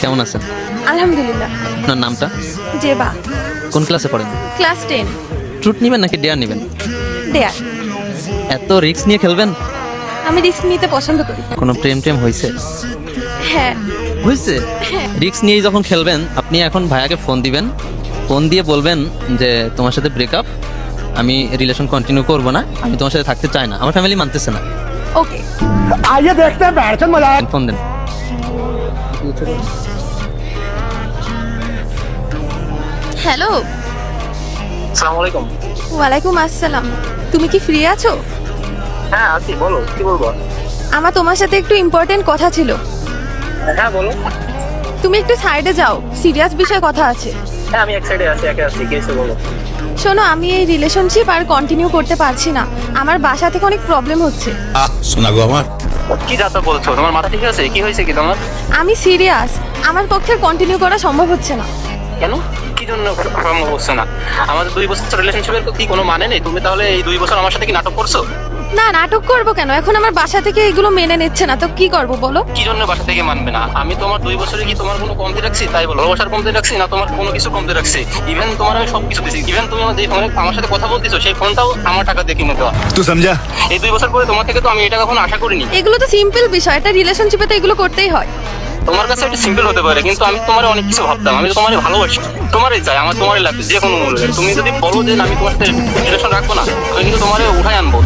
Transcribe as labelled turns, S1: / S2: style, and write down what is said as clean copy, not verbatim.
S1: কেমন আছেন?
S2: আলহামদুলিল্লাহ।
S1: আপনার নামটা?
S2: জেবা।
S1: কোন ক্লাসে পড়েন?
S2: ক্লাস 10।
S1: ট্রুথ নেবেন নাকি ডেয়ার নেবেন?
S2: ডেয়ার।
S1: এত রিস্ক নিয়ে খেলবেন?
S2: আমি রিস্ক নিতে পছন্দ করি।
S1: কোনো প্রেম টেম হয়েছে?
S2: হ্যাঁ।
S1: হয়েছে? রিস্ক নিয়েই যখন খেলবেন, আপনি এখন ভাইয়াকে ফোন দিবেন, ফোন দিয়ে বলবেন যে তোমার সাথে ব্রেকআপ, আমি রিলেশন কন্টিনিউ করব না, আমি তোমার সাথে থাকতে চাই না, আমার ফ্যামিলি মানতেছে না।
S2: ওকে।
S3: आइए देखते हैं बैठ मजा आया।
S1: ফোন দেন।
S2: হ্যালো।
S4: আসসালামু আলাইকুম।
S2: ওয়ালাইকুম আসসালাম। তুমি কি ফ্রি আছো?
S4: হ্যাঁ আছি, বলো কি বলবো।
S2: আমার তোমার সাথে একটু ইম্পর্টেন্ট কথা ছিল।
S4: হ্যাঁ বলো।
S2: তুমি একটু সাইডে যাও, সিরিয়াস বিষয়ে কথা আছে।
S4: হ্যাঁ আমি এক সাইডে আছি, একে আছি, কি হয়েছে বলো।
S2: শোনো, আমি এই রিলেশনশিপ আর কন্টিনিউ করতে পারছি না। আমার বাসা থেকে অনেক প্রবলেম হচ্ছে।
S5: শোনা গো আমার,
S4: কি যাতা বলছো, তোমার মাথা ঠিক আছে? কি হয়েছে কি তোমার?
S2: আমি সিরিয়াস, আমার পক্ষে কন্টিনিউ করা সম্ভব হচ্ছে না।
S4: কেন, কি জন্য সম্ভব হচ্ছে না? আমাদের 2 বছর রিলেশনশিপের কি কোনো মানে নেই? তুমি তাহলে এই 2 বছর আমার সাথে কি নাটক করছো?
S2: না, নাটক করবো কেন? এখন আমার বাসা থেকে এগুলো মেনে নিচ্ছে না, তো কি করবো বলো?
S4: কি জন্য বাসা থেকে মানবে না? আমি তোমার 2 বছরে কি তোমার কোনো কমতি রাখছি? তাই বলো, ভালোবাসার কমতি রাখছি না তোমার কোনো কিছু কমতি রাখছি? ইভেন তোমার আমি সব কিছু দিছি, ইভেন তুমি যে ফোনে আমার সাথে কথা বলতেছো সেই ফোনটাও আমার টাকা দিয়ে কিনে দেওয়া।
S5: তুই সমঝা?
S4: এই 2 বছর পরে তোমার থেকে তো আমি এটা কখনো আশা করিনি।
S2: এগুলো তো সিম্পল বিষয়, একটা রিলেশনশিপে তো এগুলো করতেই হয়।
S4: তোমার কাছে এটা সিম্পল হতে পারে, কিন্তু আমি তোমার অনেক কিছু ভাবতাম। আমি তো তোমার ভালোবাসি, তোমারই চাই, আমার তোমারই লাগবে যে কোনো মূল্যে। তুমি যদি বলো যে আমি তোমার সাথে রিলেশন রাখবো না, আমি কিন্তু তোমার উঠাই আনবো।